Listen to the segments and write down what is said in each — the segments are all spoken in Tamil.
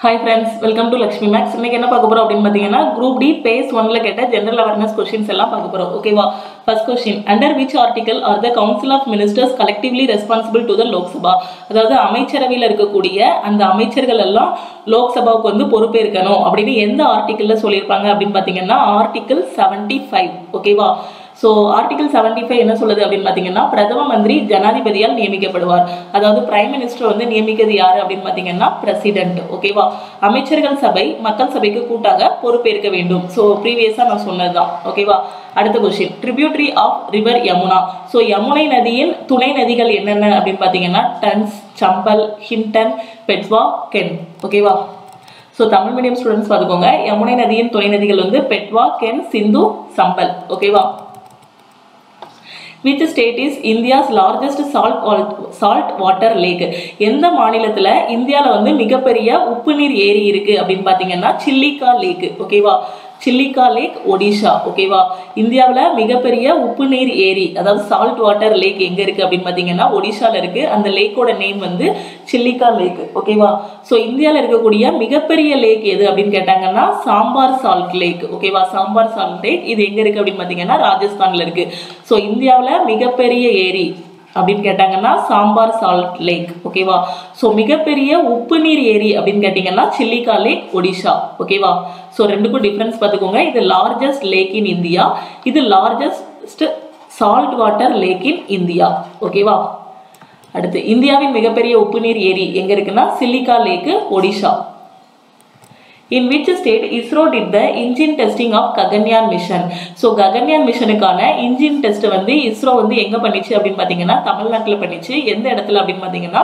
Hi friends, welcome to Lakshmi Max. இன்னைக்கு என்ன பார்க்க போறோம் அப்படினு பாத்தீங்கன்னா group D phase 1ல கேட்ட general awareness questions எல்லாம் பார்க்க போறோம். ஓகேவா? First question, under which article are the council of ministers collectively responsible to the Lok Sabha? அதாவது அமைச்சரவையில் இருக்கக்கூடிய அந்த அமைச்சர்கள் எல்லாம் லோக் சபாவுக்கு வந்து பொறுப்பேற்கணும் அப்படின்னு எந்த ஆர்டிகிள்ல சொல்லியிருப்பாங்க அப்படின்னு பாத்தீங்கன்னா ஆர்டிகிள் 75. ஓகேவா? So article 75 என்ன சொல்லுது அப்படின்னு பாத்தீங்கன்னா பிரதம மந்திரி ஜனாதிபதியால் நியமிக்கப்படுவார். அதாவது பிரைம் மினிஸ்டர் வந்து நியமிக்கிறது யாரு அப்படின்னு பாத்தீங்கன்னா பிரசிடென்ட். ஓகேவா? அமைச்சர்கள் சபை மக்கள் சபைக்கு கூட்டாக பொறுப்பேற்க வேண்டும். சோ ப்ரீவியஸா நான் சொன்னதுதான். ஓகேவா? அடுத்த question, tributary of river Yamuna. So Yamuna நதியின் துணை நதிகள் என்னென்ன அப்படின்னு பாத்தீங்கன்னா டன்ஸ், சம்பல், ஹிண்டன், பெட்வா, கென். ஓகேவா? சோ தமிழ் மீடியம் ஸ்டூடெண்ட்ஸ் பாத்துக்கோங்க. யமுனை நதியின் துணை நதிகள் வந்து பெட்வா, கென், சிந்து, சம்பல். ஓகேவா? Which state is India's largest salt water lake? எந்த மாநிலத்துல இந்தியால வந்து மிகப்பெரிய உப்பு நீர் ஏரி இருக்கு அப்படின்னு பாத்தீங்கன்னா சில்லிகா லேக். ஓகேவா? சில்லிகா லேக் ஒடிஷா. ஓகேவா? இந்தியாவுல மிகப்பெரிய உப்பு நீர் ஏரி அதாவது சால்ட் வாட்டர் லேக் எங்க இருக்கு அப்படின்னு பாத்தீங்கன்னா ஒடிஷால இருக்கு. அந்த லேக்கோட நேம் வந்து சில்லிகா லேக். ஓகேவா? சோ இந்தியால இருக்கக்கூடிய மிகப்பெரிய லேக் எது அப்படின்னு கேட்டாங்கன்னா சாம்பார் சால்ட் லேக். ஓகேவா? சாம்பார் சால்ட் லேக் இது எங்க இருக்கு அப்படின்னு பாத்தீங்கன்னா ராஜஸ்தான்ல இருக்கு. சோ இந்தியாவுல மிகப்பெரிய ஏரி அப்படின்னு கேட்டாங்கன்னா சாம்பார் சால்ட் லேக். ஓகேவா? சோ மிகப்பெரிய உப்பு நீர் ஏரி அப்படின்னு கேட்டீங்கன்னா சில்லிகா லேக் ஒடிஷா. ஓகேவா? சோ ரெண்டுக்கும் டிஃபரன்ஸ் பார்த்துக்கோங்க. இது லார்ஜஸ்ட் லேக் இன் இந்தியா, இது largest salt water lakh in India. ஓகேவா? அடுத்து இந்தியாவின் மிகப்பெரிய உப்பு நீர் ஏரி எங்க இருக்குன்னா சில்லிகா lakh Odisha. In which state ISRO did the engine testing of Gaganyaan mission? So Gaganyaan missionக்கான engine test வந்து ISRO வந்து எங்க பண்ணிச்சு அப்படின்னு பாத்தீங்கன்னா தமிழ்நாட்டுல பண்ணிச்சு. எந்த இடத்துல அப்படின்னு பாத்தீங்கன்னா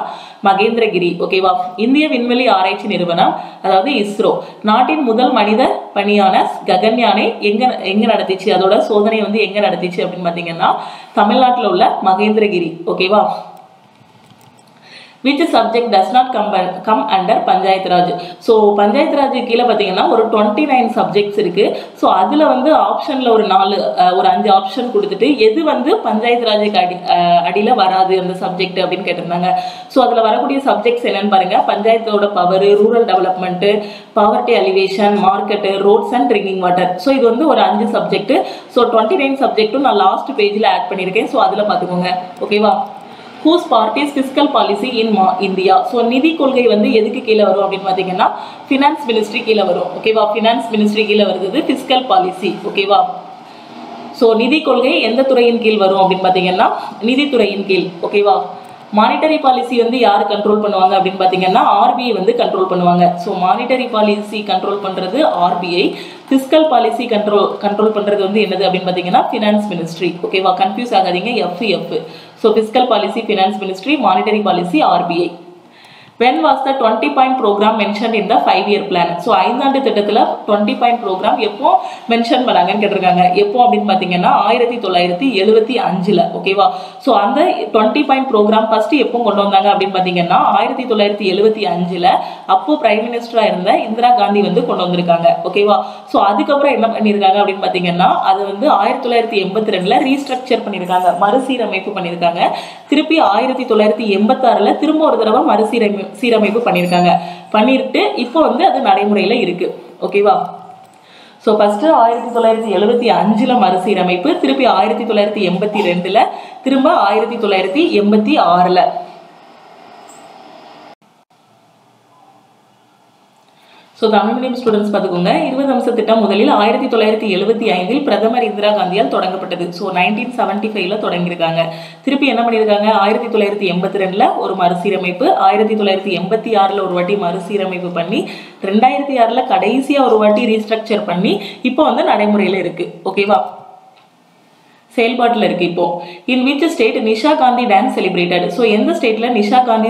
மகேந்திரகிரி. ஓகேவா? இந்திய விண்வெளி ஆராய்ச்சி நிறுவனம் அதாவது ISRO நாட்டின் முதல் மனித பணியான ககன்யானை எங்க நடத்திச்சு, அதோட சோதனை வந்து எங்க நடத்திச்சு அப்படின்னு பாத்தீங்கன்னா தமிழ்நாட்டுல உள்ள மகேந்திரகிரி. ஓகேவா? Which subject does not come under panchayat Raj? So panchayat Raj கீழே பார்த்தீங்கன்னா ஒரு 29 சப்ஜெக்ட்ஸ் இருக்கு. ஸோ அதில் வந்து ஆப்ஷனில் ஒரு 5 ஆப்ஷன் கொடுத்துட்டு எது வந்து பஞ்சாயத்து ராஜுக்கு அடியில் வராது அந்த சப்ஜெக்ட் அப்படின்னு கேட்டிருந்தாங்க. ஸோ அதில் வரக்கூடிய சப்ஜெக்ட்ஸ் என்னன்னு பாருங்க. பஞ்சாயத்தோட power, rural development, poverty alleviation, market, roads and drinking water. So இது வந்து ஒரு 5 சப்ஜெக்ட். ஸோ 29 சப்ஜெக்ட்டும் நான் லாஸ்ட் பேஜில் ஆட் பண்ணியிருக்கேன். ஸோ அதில் பார்த்துக்கோங்க. ஓகேவா? Whose party is fiscal policy in India? So நிதி கொள்கை வந்து எதுக்கு கீழே வரும் அப்படின்னு பார்த்தீங்கன்னா ஃபினான்ஸ் மினிஸ்ட்ரி கீழே வரும். ஓகேவா? ஃபினான்ஸ் மினிஸ்ட்ரி கீழே வருது ஃபிஸ்கல் பாலிசி. ஓகேவா? ஸோ நிதி கொள்கை எந்த துறையின் கீழ் வரும் அப்படின்னு பார்த்தீங்கன்னா நிதித்துறையின் கீழ். ஓகேவா? மானிட்டரி பாலிசி வந்து யார் கண்ட்ரோல் பண்ணுவாங்க அப்படின்னு பார்த்தீங்கன்னா ஆர்பிஐ வந்து கண்ட்ரோல் பண்ணுவாங்க. ஸோ மானிட்டரி பாலிசி கண்ட்ரோல் பண்ணுறது ஆர்பிஐ, ஃபிஸ்கல் பாலிசி கண்ட்ரோல் பண்ணுறது வந்து என்னது அப்படின்னு பார்த்தீங்கன்னா ஃபினான்ஸ் மினிஸ்ட்ரி. ஓகேவா? கன்ஃபியூஸ் ஆகாதீங்க. F. So fiscal policy finance ministry, monetary policy RBI. When was the 20-point program mentioned in the 5-year plan? So 5ஆண்டு திட்டத்தில் 20-point program எப்போ மென்ஷன் பண்ணாங்கன்னு கேட்டிருக்காங்க. எப்போ அப்படின்னு பார்த்தீங்கன்னா 1975. ஓகேவா? ஸோ அந்த 20-point program ஃபர்ஸ்ட் எப்போ கொண்டு வந்தாங்க அப்படின்னு பார்த்தீங்கன்னா 1975 அப்போ பிரைம் மினிஸ்டராக இருந்த இந்திரா காந்தி வந்து கொண்டு வந்திருக்காங்க. ஓகேவா? ஸோ அதுக்கப்புறம் என்ன பண்ணியிருக்காங்க அப்படின்னு பார்த்தீங்கன்னா அது வந்து 1982 ரீஸ்ட்ரக்சர் பண்ணியிருக்காங்க, மறுசீரமைப்பு பண்ணியிருக்காங்க. திருப்பி 1986 திரும்ப ஒரு தடவை சீரமைப்பு பண்ணிட்டு இப்போ வந்து அது நடைமுறையில இருக்கு. ஓகேவா? சோ ஃபர்ஸ்ட் 1975 மறுசீரமைப்பு, திருப்பி 1982 திரும்ப 1986. ஸோ தமிழ் மீடியம் ஸ்டூடெண்ட்ஸ் பார்த்துக்கோங்க. 20 அம்ச திட்டம் முதலில் 1975 பிரதமர் இந்திரா காந்தியால் தொடங்கப்பட்டது. ஸோ 1975 தொடங்கியிருக்காங்க. திருப்பி என்ன பண்ணியிருக்காங்க 1982 ஒரு மறுசீரமைப்பு, 1986 ஒரு வாட்டி மறுசீரமைப்பு பண்ணி 2006 கடைசியாக ஒரு வாட்டி ரீஸ்ட்ரக்சர் பண்ணி இப்போ வந்து நடைமுறையில் இருக்கு. ஓகேவா? செயல்பாட்டில் இருக்கு இப்போ. In which state Nisha Gandhi dance celebrated? So எந்த ஸ்டேட்ல நிஷா காந்தி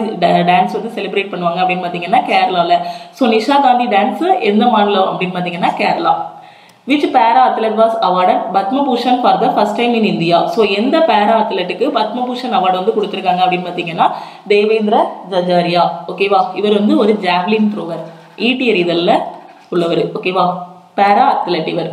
டான்ஸ் வந்து செலிப்ரேட் பண்ணுவாங்க அப்படின்னு பார்த்தீங்கன்னா கேரளாவில். ஸோ நிஷா காந்தி டான்ஸ் எந்த மாநிலம் அப்படின்னு பார்த்தீங்கன்னா கேரளா. விச் பேரா athlete was awarded Padma Bhushan for the first time in India? So எந்த பேரா அத்லெட்டுக்கு பத்மபூஷன் அவார்டு வந்து கொடுத்துருக்காங்க அப்படின்னு பார்த்தீங்கன்னா தேவேந்திர ஜஜாரியா. ஓகேவா? இவர் வந்து ஒரு ஜாவ்லின் த்ரோவர், ஈட்டி எறிதல்ல உள்ளவர். ஓகேவா? பேரா அத்லெட் இவர்.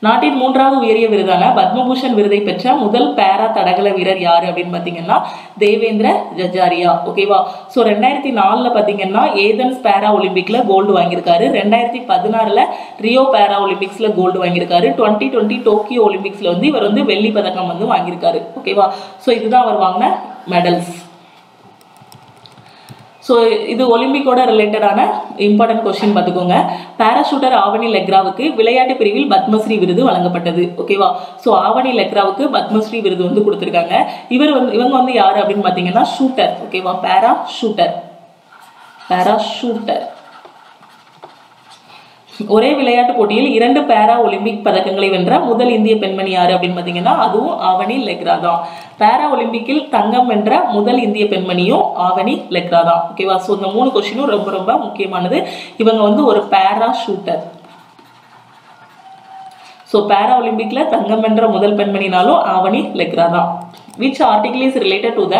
நாட்டின் 3வது உயரிய விருதான பத்மபூஷன் விருதை பெற்ற முதல் பேரா தடகள வீரர் யாரு அப்படின்னு பாத்தீங்கன்னா தேவேந்திர ஜஜாரியா. ஓகேவா. ஸோ 2004 பாத்தீங்கன்னா ஏதன்ஸ் பேரா ஒலிம்பிக்ல கோல்டு வாங்கியிருக்காரு. 2016 ரியோ பேரா ஒலிம்பிக்ஸ்ல கோல்டு வாங்கியிருக்காரு. 2020 டோக்கியோ ஒலிம்பிக்ஸ்ல வந்து இவர் வந்து வெள்ளி பதக்கம் வந்து வாங்கியிருக்காரு. ஓகேவா. ஸோ இதுதான் அவர் வாங்கின மெடல்ஸ். ஸோ இது ஒலிம்பிக்கோட ரிலேட்டடான இம்பார்ட்டன்ட் கொஸ்டின் பார்த்துக்கோங்க. பாராஷூட்டர் ஆவணி லெக்ராவுக்கு விளையாட்டு பிரிவில் பத்மஸ்ரீ விருது வழங்கப்பட்டது. ஓகேவா. ஸோ ஆவணி லெக்ராவுக்கு பத்மஸ்ரீ விருது வந்து கொடுத்துருக்காங்க. இவங்க வந்து யாரு அப்படின்னு பார்த்தீங்கன்னா ஷூட்டர். ஓகேவா. பாராஷூட்டர். ஒரே விளையாட்டு போட்டியில் 2 பேரா ஒலிம்பிக் பதக்கங்களை வென்ற முதல் இந்திய பெண்மணி யாரு அப்படின்னு பார்த்தீங்கன்னா அதுவும் ஆவணி லெக்ரா தான். பேரா ஒலிம்பிக்கில் தங்கம் வென்ற முதல் இந்திய பெண்மணியும் ஆவணி லெக்ரா தான். ஓகேவா. ஸோ இந்த 3 கொஸ்டினும் ரொம்ப ரொம்ப முக்கியமானது. இவங்க வந்து ஒரு பேரா ஷூட்டர். ஸோ பேரா ஒலிம்பிக்ல தங்கம் வென்ற முதல் பெண்மணினாலும் ஆவணி லெக்ரா தான். which article is related to the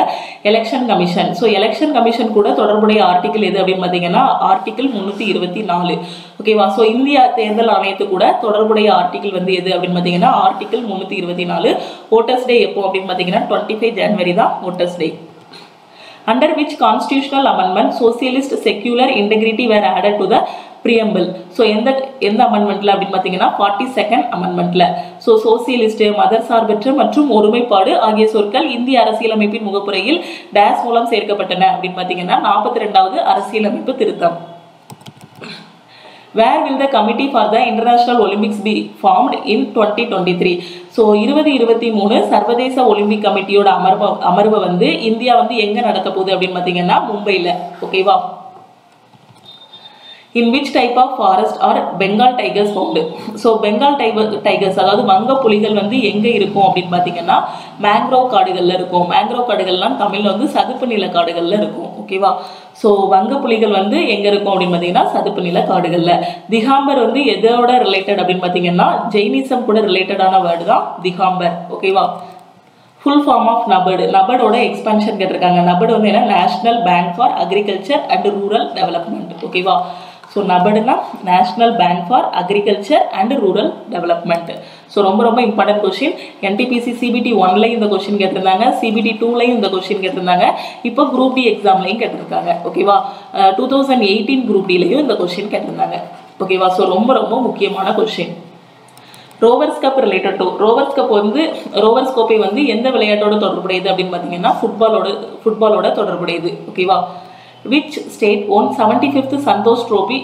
election commission. so election commission கூட தொடர்புடைய ஆர்டிகிள் எது அப்படின்னு பார்த்தீங்கன்னா ஆர்டிகிள் 324. ஓகேவா. ஸோ இந்திய தேர்தல் ஆணையத்து கூட தொடர்புடைய ஆர்டிகிள் வந்து எது அப்படின்னு பார்த்தீங்கன்னா ஆர்டிகிள் 324. ஓட்டர்ஸ் டே எப்போ அப்படின்னு பார்த்தீங்கன்னா 25 ஜனவரி தான் voters day. under which constitutional amendment socialist secular integrity were added to the preamble. So எந்த அமெண்ட்மெண்ட்ல அப்படின்னு பார்த்தீங்கன்னா 42nd அமெண்ட்மெண்ட்ல. ஸோ சோசியலிஸ்ட், மதர் சார்பற்ற மற்றும் ஒருமைப்பாடு ஆகிய சொற்கள் இந்திய அரசியலமைப்பின் முகப்புரையில் டேஸ் மூலம் சேர்க்கப்பட்டன அப்படின்னு பார்த்தீங்கன்னா 42வது அரசியலமைப்பு திருத்தம். Where will the committee for the international Olympics be formed in 2023? So 2023 சர்வதேச ஒலிம்பிக் கமிட்டியோட அமர்வை வந்து இந்தியா வந்து எங்க நடத்த போகுது அப்படின்னு பார்த்தீங்கன்னா மும்பைல. ஓகேவா. in which type of forest are Bengal tigers found? So Bengal tigers அதாவது வங்க புலிகள் வந்து எங்க இருக்கும் அப்படின்னு பார்த்தீங்கன்னா மேங்க்ரோவ் காடுகள்ல இருக்கும். மேங்க்ரோவ் காடுகள்லாம் தமிழ்ல வந்து சதுப்பு நில காடுகள்ல இருக்கும். ஓகேவா. ஸோ வங்க புலிகள் வந்து எங்க இருக்கும் அப்படின்னு பார்த்தீங்கன்னா சதுப்பு நில காடுகள்ல. திகாம்பர் வந்து எதோட ரிலேட்டட் அப்படின்னு பார்த்தீங்கன்னா ஜெயினிசம் கூட ரிலேட்டடான வேர்டு தான் திகாம்பர். ஓகேவா. Full form of NABARD. நபர்டோட எக்ஸ்பான்ஷன் கேட்டிருக்காங்க. நபர்டு வந்து என்ன national bank for agriculture and rural development. ஓகேவா. ஸோ நபர்டுனா national bank for agriculture and rural development. So ரொம்ப ரொம்ப இம்பார்ட்டன்ட் கொஸ்டின். என்டிபிசி சிபிடி 1லையும் இந்த கொஸ்டின் கேட்டிருந்தாங்க. சிபிடி 2லையும் இந்த கொஸ்டின் கேட்டிருந்தாங்க. இப்போ குரூப் டி எக்ஸாம்லையும் கேட்டிருக்காங்க. ஓகேவா. 2018 குரூப் டிலையும் இந்த கொஸ்டின் கேட்டிருந்தாங்க. ஓகேவா. ஸோ ரொம்ப ரொம்ப முக்கியமான question. Rovers cup related to Rovers cup வந்து ரோவர்ஸ் கோப்பை வந்து எந்த விளையாட்டோட தொடர்புடையது அப்படின்னு பார்த்தீங்கன்னா ஃபுட்பாலோட தொடர்புடையது. ஓகேவா. which state won 75th Santosh Trophy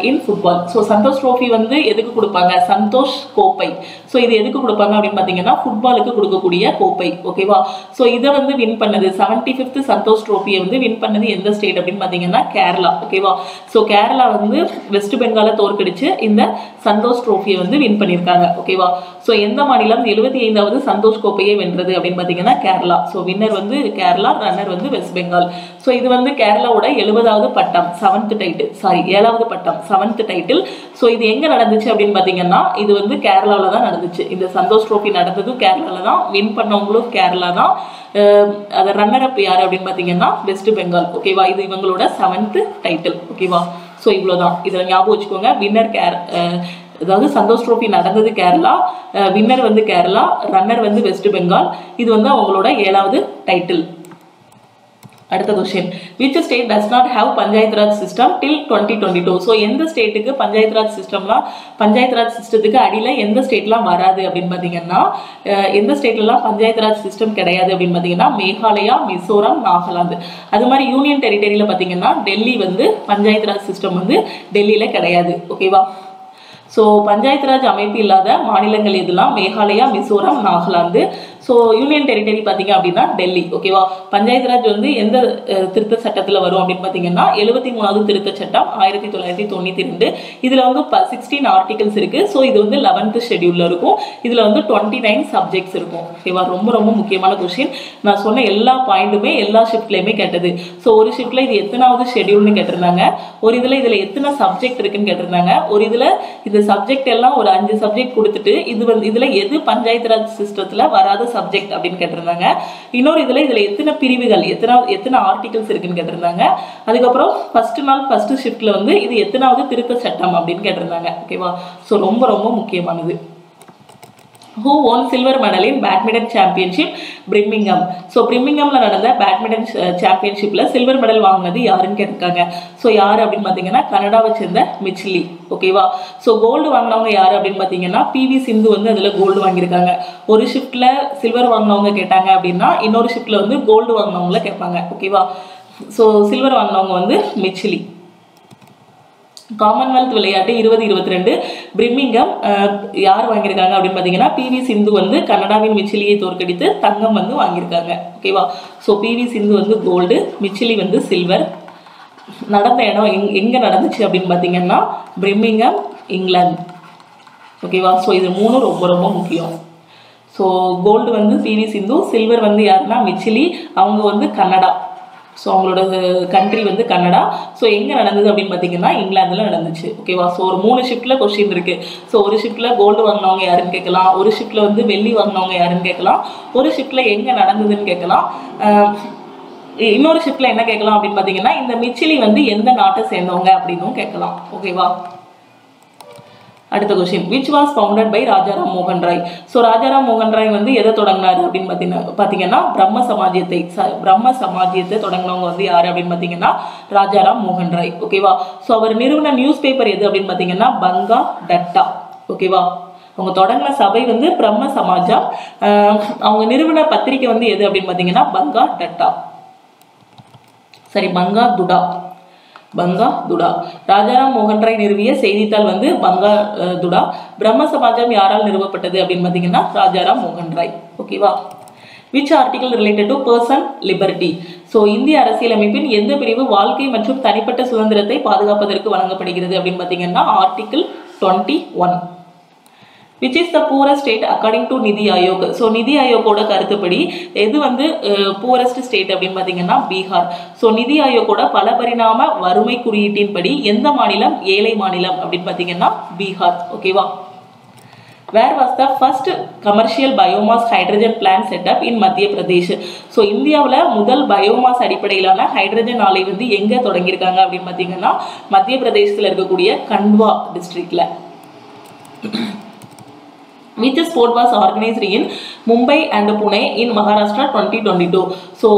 in football. So Santosh Trophy வந்து எதுக்கு கொடுப்பாங்க? சந்தோஷ் கோப்பை. ஸோ இது எதுக்கு கொடுப்பாங்க அப்படின்னு பார்த்தீங்கன்னா ஃபுட்பாலுக்கு கொடுக்கக்கூடிய கோப்பை. ஓகேவா. ஸோ இதை வந்து வின் பண்ணது 75th சந்தோஷ் ட்ரோஃபியை வந்து வின் பண்ணது எந்த ஸ்டேட் அப்படின்னு பார்த்தீங்கன்னா கேரளா. ஓகேவா. ஸோ கேரளா வந்து வெஸ்ட் பெங்காலை தோற்கடிச்சு இந்த சந்தோஷ் ட்ரோஃபியை வந்து வின் பண்ணியிருக்காங்க. ஓகேவா. ஸோ எந்த மாநிலம் 75வது சந்தோஷ் கோப்பையை வென்றது அப்படின்னு பார்த்தீங்கன்னா கேரளா. ஸோ வின்னர் வந்து கேரளா, ரன்னர் வந்து வெஸ்ட் பெங்கால். ஸோ இது வந்து கேரளாவோட 70வது பட்டம், 7th டைட்டில். 7வது பட்டம், 7th டைட்டில். ஸோ இது எங்க நடந்துச்சு அப்படின்னு பார்த்தீங்கன்னா இது வந்து கேரளாவில் தான் நடந்துச்சு. இந்த சந்தோஷ் ட்ரோஃபி நடந்ததும் கேரளாவில் தான், வின் பண்ணவங்களும் கேரளா தான். அதை ரன்னர் அப் யார் அப்படின்னு பார்த்தீங்கன்னா வெஸ்ட் பெங்கால். ஓகேவா. இது இவங்களோட 7th டைட்டில். ஓகேவா. ஸோ இவ்வளோதான். இதில் ஞாபகம் வச்சுக்கோங்க. வின்னர் அதாவது சந்தோஷ் ட்ரோஃபி நடந்தது கேரளா, வின்னர் வந்து கேரளா, ரன்னர் வந்து வெஸ்ட் பெங்கால். இது வந்து அவங்களோட 7வது டைட்டில். அடுத்த question. Which state does not have panchayat Raj system till 2022? So எந்த ஸ்டேட்டுக்கு பஞ்சாயத் ராஜ் சிஸ்டத்துக்கு அடியில் எந்த ஸ்டேட்லாம் வராது அப்படின்னு பார்த்தீங்கன்னா எந்த ஸ்டேட்லாம் பஞ்சாயத் ராஜ் சிஸ்டம் கிடையாது அப்படின்னு பார்த்தீங்கன்னா மேகாலயா, மிசோரம், நாகாலாந்து. அது மாதிரி யூனியன் டெரிட்டரியில் பார்த்தீங்கன்னா டெல்லி வந்து பஞ்சாயத் ராஜ் சிஸ்டம் வந்து டெல்லியில் கிடையாது. ஓகேவா. ஸோ பஞ்சாயத்து ராஜ் அமைப்பு இல்லாத மாநிலங்கள் எதுலாம் Meghalaya, Mizoram, Nagaland. So union territory பார்த்தீங்க அப்படின்னா டெல்லி. ஓகேவா. பஞ்சாயத்து ராஜ் வந்து எந்த திருத்த சட்டத்தில் வரும் அப்படின்னு பார்த்தீங்கன்னா 73வது திருத்த சட்டம் 1992. இதில் வந்து 16 ஆர்டிகல்ஸ் இருக்கு. ஸோ இது வந்து 11th ஷெடியூல்ல இருக்கும். இதில் வந்து 29 சப்ஜெக்ட்ஸ் இருக்கும். ஓகேவா. ரொம்ப ரொம்ப முக்கியமான கொஸ்டின். நான் சொன்ன எல்லா பாயிண்ட்டுமே எல்லா ஷிஃப்ட்லையுமே கேட்டது. ஸோ ஒரு ஷிஃப்ட்ல இது எத்தனாவது ஷெடியூல்னு கேட்டிருந்தாங்க. ஒரு இதில் எத்தனை சப்ஜெக்ட் இருக்குன்னு கேட்டிருந்தாங்க. ஒரு இதில் இந்த சப்ஜெக்ட் எல்லாம் ஒரு 5 சப்ஜெக்ட் கொடுத்துட்டு இது வந்து இதில் எது பஞ்சாயத்து ராஜ் சிஸ்டத்தில் வராத சப்ஜெக்ட் அப்படின்னு கேட்டிருந்தாங்க. இன்னொரு இதுல எத்தனை பிரிவுகள், எத்தனை ஆர்டிகல்ஸ் இருக்குன்னு கேட்டிருந்தாங்க. அதுக்கப்புறம் ஃபர்ஸ்ட் ஷிஃப்ட்ல வந்து இது எத்தனாவது திருத்த சட்டம் அப்படின்னு கேட்டிருந்தாங்க. ஓகேவா. ஸோ ரொம்ப ரொம்ப முக்கியமானது. who won silver medal in badminton championship Birmingham. So பிரிமிங்கம்ல நடந்த பேட்மிண்டன் சாம்பியன்ஷிப்ல சில்வர் மெடல் வாங்கினது யாருன்னு கேட்டிருக்காங்க. ஸோ யார் அப்படின்னு பார்த்தீங்கன்னா கனடாவை சேர்ந்த மிச்லி. ஓகேவா. ஸோ கோல்டு வாங்கினவங்க யார் அப்படின்னு பார்த்தீங்கன்னா பிவி சிந்து வந்து அதில் கோல்டு வாங்கியிருக்காங்க. ஒரு ஷிஃப்ட்ல சில்வர் வாங்கினவங்க கேட்டாங்க அப்படின்னா இன்னொரு ஷிஃப்ட்ல வந்து கோல்டு வாங்கினவங்கள கேட்பாங்க. ஓகேவா. ஸோ சில்வர் வாங்கினவங்க வந்து மிச்லி. காமன்வெல்த் விளையாட்டு 2022 பிரிமிங்கம் யார் வாங்கியிருக்காங்க அப்படின்னு பார்த்தீங்கன்னா பிவி சிந்து வந்து கனடாவின் மிச்சிலியை தோற்கடித்து தங்கம் வந்து வாங்கியிருக்காங்க. ஓகேவா. ஸோ பிவி சிந்து வந்து கோல்டு, மிச்சிலி வந்து சில்வர். நடந்த இடம் எங்கே நடந்துச்சு அப்படின்னு பார்த்தீங்கன்னா பிரிமிங்கம், இங்கிலாந்து. ஓகேவா. ஸோ இது மூணும் ரொம்ப ரொம்ப முக்கியம். ஸோ கோல்டு வந்து பிவி சிந்து, சில்வர் வந்து யாருன்னா மிச்சிலி, அவங்க வந்து கனடா. ஸோ அவங்களோட கண்ட்ரி வந்து கனடா. ஸோ எங்கே நடந்தது அப்படின்னு பார்த்தீங்கன்னா இங்கிலாந்தில் நடந்துச்சு. ஓகேவா. ஸோ ஒரு 3 ஷிஃப்ட்டில் கொஸ்டின் இருக்குது. ஸோ ஒரு ஷிஃப்ட்டில் கோல்டு வாங்கினவங்க யாருன்னு கேட்கலாம், ஒரு ஷிஃப்ட்டில் வந்து வெள்ளி வாங்கினவங்க யாருன்னு கேட்கலாம், ஒரு ஷிஃப்ட்டில் எங்கே நடந்ததுன்னு கேட்கலாம், இன்னொரு ஷிஃப்ட்டில் என்ன கேட்கலாம் அப்படின்னு பார்த்தீங்கன்னா இந்த மிச்சிலி வந்து எந்த நாட்டை சேர்ந்தவங்க அப்படின்னும் கேட்கலாம். ஓகேவா. அடுத்த question, which was founded by Rajaram மோகன் ராய். ஸோ ராஜாராம் மோகன் ராய் வந்து எதை தொடங்கினாரு அப்படின்னு பார்த்தீங்கன்னா பிரம்ம சமாஜியத்தை தொடங்கினவங்க வந்து யார் அப்படின்னு பார்த்தீங்கன்னா ராஜாராம் மோகன் ராய். ஓகேவா. ஸோ அவர் நிறுவன நியூஸ் பேப்பர் எது அப்படின்னு பார்த்தீங்கன்னா பங்கா டட்டா. ஓகேவா. அவங்க தொடங்கின சபை வந்து பிரம்ம சமாஜம். அவங்க நிறுவன பத்திரிகை வந்து எது அப்படின்னு பார்த்தீங்கன்னா பங்கா டட்டா. சரி, பங்கா துடா. ராஜாராம் மோகன் ராய் நிறுவிய செய்தித்தாள் வந்து பங்கா துடா. பிரம்ம சமாஜம் யாரால் நிறுவப்பட்டது அப்படின்னு பார்த்தீங்கன்னா ராஜாராம் மோகன் ராய். ஓகேவா. Which article related to person liberty. So இந்திய அரசியலமைப்பின் எந்த பிரிவு வாழ்க்கை மற்றும் தனிப்பட்ட சுதந்திரத்தை பாதுகாப்பதற்கு வழங்கப்படுகிறது அப்படின்னு பார்த்தீங்கன்னா article 21. Which is the poorest state according to NITI Aayog. So நிதி ஆயோக்கோட கருத்துப்படி எது வந்து பூரஸ்ட் ஸ்டேட் அப்படின்னு பார்த்தீங்கன்னா பீகார். ஸோ நிதி ஆயோக்கோட பல பரிணாம வறுமை குறியீட்டின்படி எந்த மாநிலம் ஏழை மாநிலம் அப்படின்னு பார்த்தீங்கன்னா பீகார். ஓகேவா. Where was the first commercial biomass hydrogen plant set up in மத்திய பிரதேஷ். ஸோ இந்தியாவில் முதல் பயோமாஸ் அடிப்படையிலான ஹைட்ரஜன் ஆலை வந்து எங்கே தொடங்கியிருக்காங்க அப்படின்னு பார்த்தீங்கன்னா மத்திய பிரதேசத்தில் இருக்கக்கூடிய கண்ட்வா டிஸ்ட்ரிக்ட்ல. Which sport was organized in Mumbai and Pune in Maharashtra 2022. So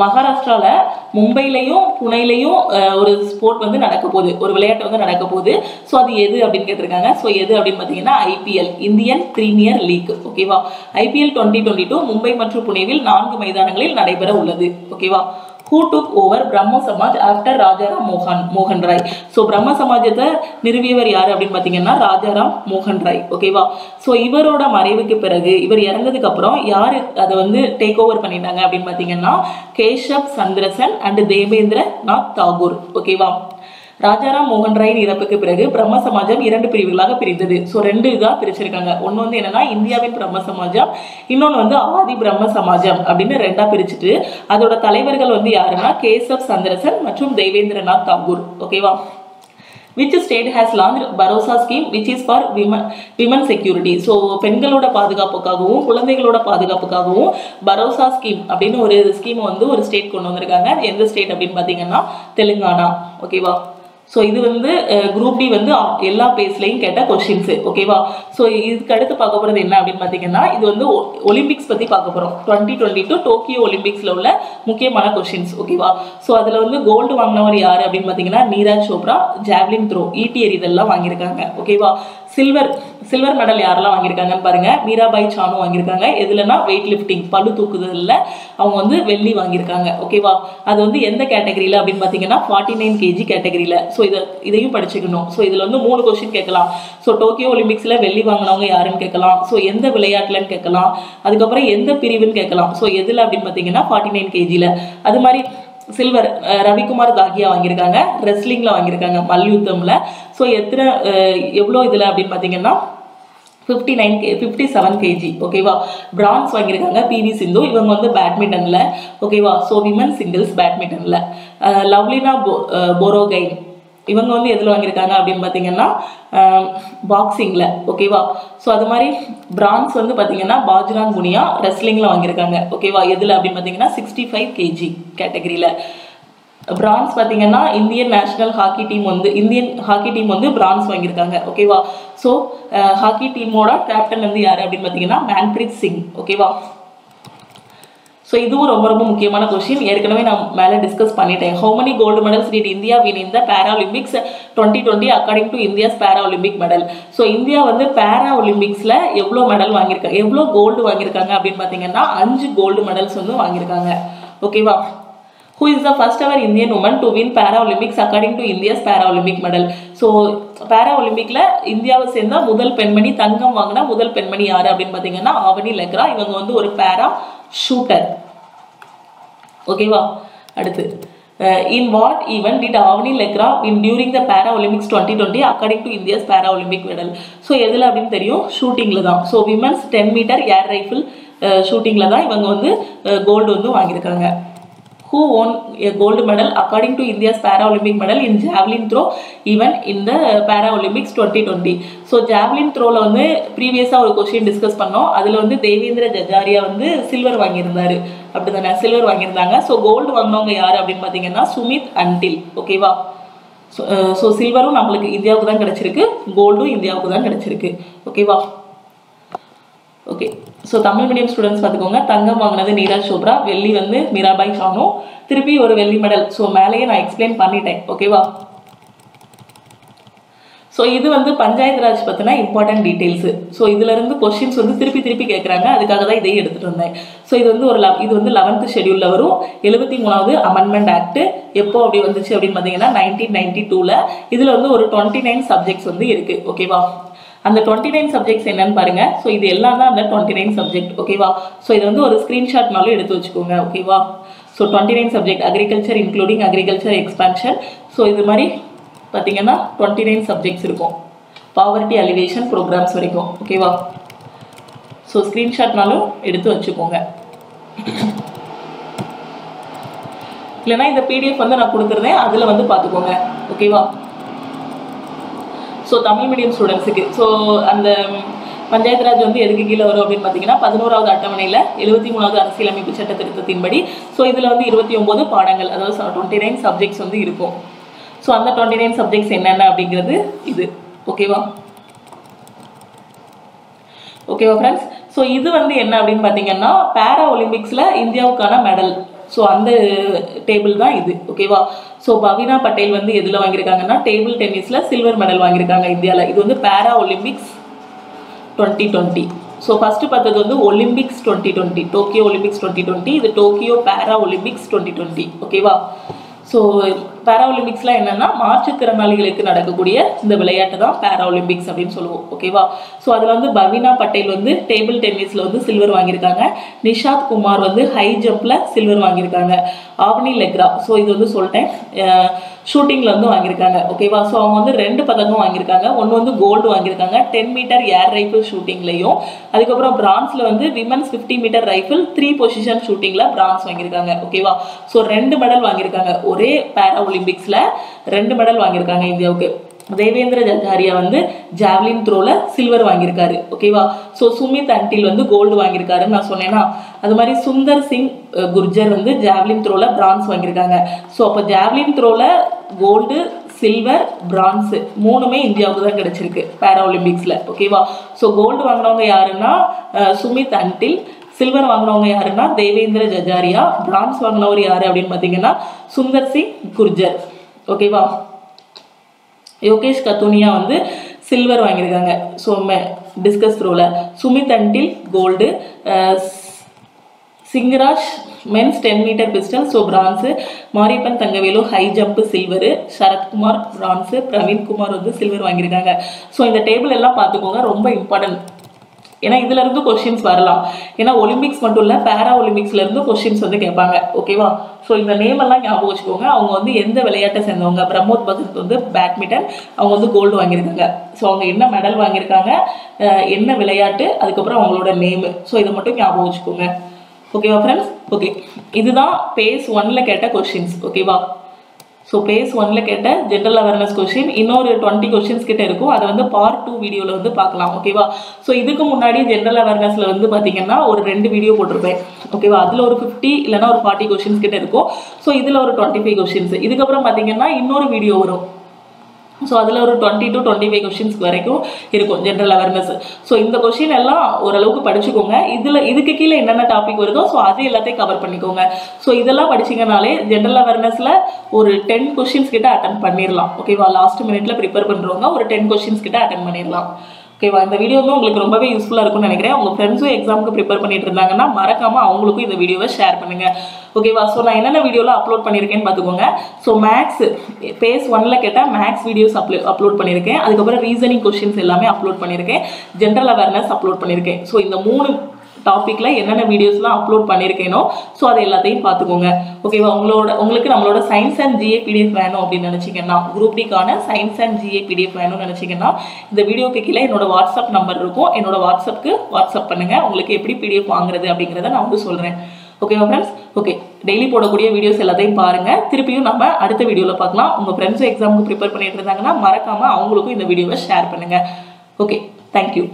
மகாராஷ்டிராவில் மும்பையிலையும் புனேலையும் ஒரு ஸ்போர்ட் வந்து நடக்க போகுது, ஒரு விளையாட்டு வந்து நடக்க போகுது. ஸோ அது எது அப்படின்னு கேட்டிருக்காங்க. ஸோ எது அப்படின்னு பார்த்தீங்கன்னா ஐபிஎல், இந்தியன் பிரீமியர் லீக். ஓகேவா. ஐபிஎல் 2022 மும்பை மற்றும் புனேவில் 4 மைதானங்களில் நடைபெற உள்ளது. ஓகேவா. Who took over பிரம்ம சமாஜ் ஆஃப்டர் ராஜாராம் மோகன் ராய். ஸோ பிரம்ம சமாஜத்தை நிறுவியவர் யார் அப்படின்னு பார்த்தீங்கன்னா ராஜாராம் மோகன் ராய். ஓகேவா. ஸோ இவரோட மறைவுக்கு பிறகு, இவர் இறந்ததுக்கு அப்புறம் யார் அதை வந்து டேக் ஓவர் பண்ணிட்டாங்க அப்படின்னு பார்த்தீங்கன்னா கேஷப் சந்திரசன் அண்ட் தேவேந்திர நாத் தாகூர். ஓகேவா. ராஜாராம் மோகன் ராயின் இறப்புக்கு பிறகு பிரம்ம சமாஜம் 2 பிரிவுகளாக பிரிந்தது. ஸோ 2 இதாக பிரிச்சிருக்காங்க. ஒன்று வந்து என்னன்னா இந்தியாவின் பிரம்ம சமாஜம், இன்னொன்று வந்து ஆதி பிரம்ம சமாஜம் அப்படின்னு 2ஆக பிரிச்சுட்டு அதோட தலைவர்கள் வந்து யாருன்னா கேசப் சந்திரசன் மற்றும் தேவேந்திரநாத் தாகூர். ஓகேவா. Which state has launched Bharosa scheme which is for women security. So பெண்களோட பாதுகாப்புக்காகவும் குழந்தைகளோட பாதுகாப்புக்காகவும் பரோசா ஸ்கீம் அப்படின்னு ஒரு ஸ்கீம் வந்து ஒரு ஸ்டேட் கொண்டு வந்திருக்காங்க. எந்த ஸ்டேட் அப்படின்னு பார்த்தீங்கன்னா தெலுங்கானா. ஓகேவா. ஸோ இது வந்து குரூப் டி வந்து எல்லா பேஸ்லையும் கேட்ட கொஸ்டின்ஸ். ஓகேவா. ஸோ இதுக்கு அடுத்து பார்க்க போகிறது என்ன அப்படின்னு பார்த்தீங்கன்னா இது வந்து ஒலிம்பிக்ஸ் பற்றி பார்க்க போகிறோம். 2022 டோக்கியோ ஒலிம்பிக்ஸில் உள்ள முக்கியமான கொஸ்டின்ஸ். ஓகேவா. ஸோ அதில் வந்து கோல்டு வாங்கினவர் யார் அப்படின்னு பார்த்தீங்கன்னா நீரஜ் சோப்ரா. ஜாவ்லின் த்ரோ, ஈட்டி எறிதல்லாம் வாங்கியிருக்காங்க. ஓகேவா. சில்வர் மெடல் யாரெல்லாம் வாங்கியிருக்காங்கன்னு பாருங்க. மீராபாய் சானு வாங்கியிருக்காங்க. எதுலன்னா வெயிட் லிஃப்டிங், பளு தூக்குதலில் அவங்க வந்து வெள்ளி வாங்கியிருக்காங்க. ஓகேவா. அது வந்து எந்த கேட்டகரியில் அப்படின்னு பார்த்தீங்கன்னா 49 kg கேட்டகரியில். ஸோ இதையும் படிச்சுக்கணும். ஸோ இதில் வந்து 3 கொஸ்டின் கேட்கலாம். ஸோ டோக்கியோ ஒலிம்பிக்ஸில் வெள்ளி வாங்கினவங்க யாருன்னு கேட்கலாம். ஸோ எந்த விளையாட்டுலன்னு கேட்கலாம். அதுக்கப்புறம் எந்த பிரிவுன்னு கேட்கலாம். ஸோ எதில் அப்படின்னு பார்த்தீங்கன்னா 49 kgல. அது மாதிரி சில்வர் ரவிக்குமார் தாகியா வாங்கியிருக்காங்க. ரெஸ்லிங்கில் வாங்கியிருக்காங்க, மல்யுத்தமில். ஸோ எவ்வளோ இதில் அப்படின்னு பார்த்தீங்கன்னா 57 kg. ஓகேவா. பிரான்ஸ் வாங்கியிருக்காங்க பிவி சிந்து. இவங்க வந்து பேட்மிண்டனில். ஓகேவா. ஸோ விமன் சிங்கிள்ஸ் பேட்மிண்டனில். லவ்லினா போரோகைன் இவங்க வந்து எதில் வாங்கியிருக்காங்க அப்படின்னு பார்த்தீங்கன்னா பாக்ஸிங்கில். ஓகேவா. ஸோ அது மாதிரி பிரான்ஸ் வந்து பார்த்தீங்கன்னா பாஜ்ராங் புனியா ரெஸ்லிங்கில் வாங்கியிருக்காங்க. ஓகேவா. எதில் அப்படின்னு பார்த்தீங்கன்னா 65 kg கேட்டகரியில். பிரான்ஸ் பார்த்தீங்கன்னா இந்தியன் ஹாக்கி டீம் வந்து பிரான்ஸ் வாங்கியிருக்காங்க. ஓகேவா? ஸோ ஹாக்கி டீமோட கேப்டன் வந்து யார் அப்படின்னு பார்த்தீங்கன்னா மன்பிரீத் சிங். ஓகேவா? ஸோ இதுவும் ரொம்ப ரொம்ப முக்கியமான கொஸ்டின். ஏற்கனவே நான் மேலே டிஸ்கஸ் பண்ணிட்டேன். How many gold medals did India win in the para Olympics 2020 according to India's para Olympic medal. So India வந்து பேரா ஒலிம்பிக்ஸில் எவ்வளோ மெடல் வாங்கியிருக்காங்க, எவ்வளோ கோல்டு வாங்கியிருக்காங்க அப்படின்னு பார்த்தீங்கன்னா 5 கோல்டு மெடல்ஸ் வந்து வாங்கியிருக்காங்க. ஓகேவா? Who is the first ever Indian woman to win Paralympics according to India's Paralympic medal? So Paralympic இந்தியாவை சேர்ந்த முதல் பெண்மணி, தங்கம் வாங்கின முதல் பெண்மணி யாரு அப்படின்னு பார்த்தீங்கன்னா ஆவனி லெக்ரா. இவங்க வந்து ஒரு பேரா ஷூட்டர். ஓகேவா? அடுத்து in what event did Avani Lekra win during the Paralympics 2020 according to India's Paralympic medal? So எதில் அப்படின்னு தெரியும், ஷூட்டிங்கில் தான். So women's 10 metre air rifle ஷூட்டிங்கில் தான் இவங்க வந்து கோல்டு வந்து வாங்கியிருக்காங்க. Who won a gold medal according to India's Paralympic medal in javelin throw event in the Paralympics 2020? So javelin த்ரோவில் வந்து ப்ரீவியஸாக ஒரு கொஸ்டின் டிஸ்கஸ் பண்ணோம். அதில் வந்து தேவேந்திர ஜஜாரியா வந்து சில்வர் வாங்கியிருந்தாரு. அப்படி தானே, சில்வர் வாங்கியிருந்தாங்க. ஸோ கோல்டு வாங்கினவங்க யார் அப்படின்னு பார்த்தீங்கன்னா சுமித் அன்டில். ஓகேவா? ஸோ சில்வரும் நம்மளுக்கு இந்தியாவுக்கு தான் கிடச்சிருக்கு, கோல்டும் இந்தியாவுக்கு தான் கிடச்சிருக்கு. ஓகேவா? Okay. So Tamil medium students பார்த்துக்கோங்க. தங்கம் வாங்கினது நீரஜ் சோப்ரா, வெள்ளி வந்து மீராபாய் சானு, திருப்பி ஒரு வெள்ளி மெடல். ஸோ மேலேயே நான் எக்ஸ்பிளைன் பண்ணிட்டேன். ஓகேவா? ஸோ இது வந்து பஞ்சாயத்து ராஜ் பற்றின இம்பார்ட்டன்ட் டீட்டெயில்ஸு. ஸோ இதிலிருந்து கொஸ்டின்ஸ் வந்து திருப்பி கேட்குறாங்க. அதுக்காக தான் இதையும் எடுத்துகிட்டு வந்தேன். ஸோ இது வந்து இது வந்து 11th ஷெடியூலில் வரும். 73வது அமெண்ட்மெண்ட் ஆக்ட் எப்போ அப்படி வந்துச்சு அப்படின்னு பார்த்தீங்கன்னா 1992. இதில் வந்து ஒரு 29 சப்ஜெக்ட்ஸ் வந்து இருக்குது. ஓகேவா? அந்த 29 சப்ஜெக்ட்ஸ் என்னன்னு பாருங்க. ஸோ இது எல்லாம் தான் அந்த 29 சப்ஜெக்ட். ஓகேவா? ஸோ இது வந்து ஒரு ஸ்க்ரீன்ஷாட்னாலும் எடுத்து வச்சுக்கோங்க. ஓகேவா? So 29 subject, agriculture including agriculture expansion. So இது மாதிரி பார்த்தீங்கன்னா 29 சப்ஜெக்ட்ஸ் இருக்கும், பாவர்ட்டி அலிவேஷன் ப்ரோக்ராம்ஸ் வரைக்கும். ஓகேவா? ஸோ ஸ்க்ரீன்ஷாட்னாலும் எடுத்து வச்சுக்கோங்க. இல்லைனா இந்த பிடிஎஃப் வந்து நான் கொடுத்துருந்தேன், அதில் வந்து பார்த்துக்கோங்க. ஓகேவா? ஸோ தமிழ் மீடியம் ஸ்டூடெண்ட்ஸுக்கு ஸோ அந்த பஞ்சாயத்து ராஜ் வந்து எதுக்கு கீழே வரும் அப்படின்னு பார்த்தீங்கன்னா 11வது அட்டவணையில் 73வது அரசியலமைப்பு சட்ட திருத்தத்தின்படி. ஸோ இதில் வந்து 29 பாடங்கள், அதாவது 29 சப்ஜெக்ட்ஸ் வந்து இருக்கும். ஸோ அந்த 29 சப்ஜெக்ட்ஸ் என்னென்ன அப்படிங்கிறது இது. ஓகேவா? ஓகேவா ஃப்ரெண்ட்ஸ்? ஸோ இது வந்து என்ன அப்படின்னு பார்த்தீங்கன்னா பேரா ஒலிம்பிக்ஸில் இந்தியாவுக்கான மெடல். ஸோ அந்த டேபிள் தான் இது. ஓகேவா? ஸோ பவினா பட்டேல் வந்து எதில் வாங்கியிருக்காங்கன்னா டேபிள் டென்னிஸில் சில்வர் மெடல் வாங்கியிருக்காங்க இந்தியாவில். இது வந்து பேரா ஒலிம்பிக்ஸ் 2020. ஸோ ஃபஸ்ட்டு பார்த்தது வந்து ஒலிம்பிக்ஸ் 2020, டோக்கியோ ஒலிம்பிக்ஸ் 2020. இது டோக்கியோ பேரா ஒலிம்பிக்ஸ் 2020. ஓகேவா? ஸோ பேரா ஒலிம்பிக்ஸ்லாம் என்னென்னா மாற்றுத்திறனாளிகளுக்கு நடக்கக்கூடிய இந்த விளையாட்டு தான் பேரா ஒலிம்பிக்ஸ் அப்படின்னு சொல்லுவோம். ஓகேவா? ஸோ அதில் வந்து பவினா பட்டேல் வந்து டேபிள் டென்னிஸில் வந்து சில்வர் வாங்கியிருக்காங்க. நிஷாத் குமார் வந்து ஹை ஜம்பில் சில்வர் வாங்கியிருக்காங்க. ஆவனி லெக்ரா, ஸோ இது வந்து சொல்லிட்டேன், ஷூட்டிங்கில் வந்து வாங்கியிருக்காங்க. ஓகேவா? ஸோ அவங்க வந்து 2 பதக்கம் வாங்கியிருக்காங்க. ஒன்று வந்து கோல்டு வாங்கியிருக்காங்க 10 மீட்டர் ஏர் ரைஃபிள் ஷூட்டிங்லையும், அதுக்கப்புறம் பிரான்ஸில் வந்து விமன்ஸ் 50 மீட்டர் ரைஃபிள் 3 பொசிஷன் ஷூட்டிங்கில் பிரான்ஸ் வாங்கியிருக்காங்க. ஓகேவா? ஸோ 2 மெடல் வாங்கியிருக்காங்க. ஒரே பேரா ஒலிம்பிக்ஸில் 2 மெடல் வாங்கியிருக்காங்க இந்தியாவுக்கு. தேவேந்திர ஜஜாரியா வந்து ஜாவ்லின் த்ரோவில் சில்வர் வாங்கியிருக்காரு. ஓகேவா? ஸோ சுமித் அன்டில் வந்து கோல்டு வாங்கியிருக்காருன்னு நான் சொன்னேன்னா, அது மாதிரி சுந்தர் சிங் குர்ஜர் வந்து ஜாவ்லின் த்ரோவில் பிரான்ஸ் வாங்கியிருக்காங்க. ஸோ அப்போ ஜாவ்லின் த்ரோவில் கோல்டு, சில்வர், பிரான்ஸு 3மே இந்தியாவுக்கு தான் கிடைச்சிருக்கு பேரா ஒலிம்பிக்ஸில். ஓகேவா? ஸோ கோல்டு வாங்கினவங்க யாருன்னா சுமித் அன்டில், சில்வர் வாங்கினவங்க யாருன்னா தேவேந்திர ஜஜாரியா, பிரான்ஸ் வாங்கினவர் யாரு அப்படின்னு பார்த்தீங்கன்னா சுந்தர் சிங் குர்ஜர். ஓகேவா? யோகேஷ் கத்துனியா வந்து சில்வர் வாங்கியிருக்காங்க. ஸோ டிஸ்கஸ் த்ரோவில். Sumit Antil gold, Singhraj men's 10 metre pistol so bronze, Mariyappan Thangavelu high jump silver, Sharad Kumar bronze, Praveen Kumar வந்து சில்வர் வாங்கியிருக்காங்க. ஸோ இந்த டேபிள் எல்லாம் பார்த்துக்கோங்க, ரொம்ப இம்பார்ட்டன்ட். ஏன்னா இதிலிருந்து கொஸ்டின்ஸ் வரலாம். ஏன்னா ஒலிம்பிக்ஸ் மட்டும் இல்லை, பேரா ஒலிம்பிக்ஸ்லேருந்து கொஸ்டின்ஸ் வந்து கேட்பாங்க. ஓகேவா? ஸோ இந்த நேம் எல்லாம் ஞாபகம் வச்சுக்கோங்க. அவங்க வந்து எந்த விளையாட்டை சேர்ந்தவங்க. பிரமோத் பகத் வந்து பேட்மிண்டன், அவங்க வந்து கோல்டு வாங்கியிருக்காங்க. ஸோ அவங்க என்ன மெடல் வாங்கியிருக்காங்க, என்ன விளையாட்டு, அதுக்கப்புறம் அவங்களோட நேமு. ஸோ இதை மட்டும் ஞாபகம் வச்சுக்கோங்க. ஓகேவா ஃப்ரெண்ட்ஸ்? ஓகே, இதுதான் பேஸ் 1ல் கேட்ட கொஸ்டின்ஸ். ஓகேவா? ஸோ பேஸ் 1ல கேட்ட ஜென்ரல் அவேர்னஸ் கொஷின் இன்னொரு 20 கொஷின்ஸ் கிட்ட இருக்கும். அதை வந்து பார்ட் 2 வீடியோவில் வந்து பார்க்கலாம். ஓகேவா? ஸோ இதுக்கு முன்னாடி ஜென்ரல் அவேர்னஸில் வந்து பார்த்தீங்கன்னா ஒரு 2 வீடியோ போட்டிருப்பேன். ஓகேவா? அதில் ஒரு 50 இல்லைனா ஒரு 40 கொஷின்ஸ் கிட்ட இருக்கும். ஸோ இதில் ஒரு 25 கொஷின்ஸ். இதுக்கப்புறம் பார்த்தீங்கன்னா இன்னொரு வீடியோ வரும். ஸோ அதில் ஒரு 20 to 25 கொஷின்ஸ்க்கு வரைக்கும் இருக்கும் ஜென்ரல் அவேர்னஸ். ஸோ இந்த கொஷின் எல்லாம் ஓரளவுக்கு படிச்சுக்கோங்க. இதுக்கு கீழே என்னென்ன டாபிக் வருதோ ஸோ அது எல்லாத்தையும் கவர் பண்ணிக்கோங்க. ஸோ இதெல்லாம் படிச்சிங்கனாலே ஜென்ரல் அவேர்னஸில் ஒரு 10 கொஷின்ஸ் கிட்ட அட்டன் பண்ணிடலாம். ஓகேவா? லாஸ்ட் மினிட்ல ப்ரிப்பேர் பண்ணுறவங்க ஒரு 10 கொஷின்ஸ் கிட்ட அட்டன் பண்ணிடலாம். ஓகேவா? இந்த வீடியோ வந்து உங்களுக்கு ரொம்பவே யூஸ்ஃபுல்லாக இருக்கும்னு நினைக்கிறேன். உங்கள் ஃப்ரெண்ட்ஸும் எக்ஸாமுக்கு ப்ரிப்பேர் பண்ணிட்டு இருந்தாங்கன்னா மறக்காமல் அவங்களுக்கும் இந்த வீடியோவை ஷேர் பண்ணுங்கள். ஓகேவா? ஸோ நான் என்னென்ன வீடியோவில் அப்லோட் பண்ணியிருக்கேன்னு பார்த்துக்கோங்க. ஸோ மேக்ஸ் பேஸ் 1ல கேட்டால் மேக்ஸ் வீடியோஸ் அப்லோட் பண்ணியிருக்கேன். அதுக்கப்புறம் ரீசனிங் கொஷின்ஸ் எல்லாமே அப்லோட் பண்ணியிருக்கேன். ஜென்ரல் அவேர்னஸ் அப்லோட் பண்ணியிருக்கேன். ஸோ இந்த 3 டாப்பிக்கில் என்னென்ன வீடியோஸ்லாம் அப்லோட் பண்ணியிருக்கேனோ ஸோ அதை எல்லாத்தையும் பார்த்துக்கோங்க. ஓகேவா? உங்களுக்கு நம்மளோட சயின்ஸ் அண்ட் ஜிஏ பிடிஎஃப் வேணும் அப்படின்னு நினச்சிங்கன்னா, குரூப் டிக்கான சயின்ஸ் அண்ட் ஜிஏ பிடிஎஃப் வேணும்னு நினச்சிங்கன்னா இந்த வீடியோக்கு கீழே என்னோட வாட்ஸ்அப் நம்பர் இருக்கும். என்னோட வாட்ஸ்அப்புக்கு வாட்ஸ்அப் பண்ணுங்கள். உங்களுக்கு எப்படி பிடிஎஃப் வாங்குறது அப்படிங்கிறத நான் வந்து சொல்கிறேன். ஓகேவா ஃப்ரெண்ட்ஸ்? ஓகே, டெய்லி போடக்கூடிய வீடியோஸ் எல்லாத்தையும் பாருங்கள். திருப்பியும் நம்ம அடுத்த வீடியோவில் பார்க்கலாம். உங்கள் ஃப்ரெண்ட்ஸும் எக்ஸாமுக்கு ப்ரிப்பேர் பண்ணிட்டு இருந்தாங்கன்னா மறக்காமல் அவங்களுக்கும் இந்த வீடியோவை ஷேர் பண்ணுங்கள். Okay, thank you.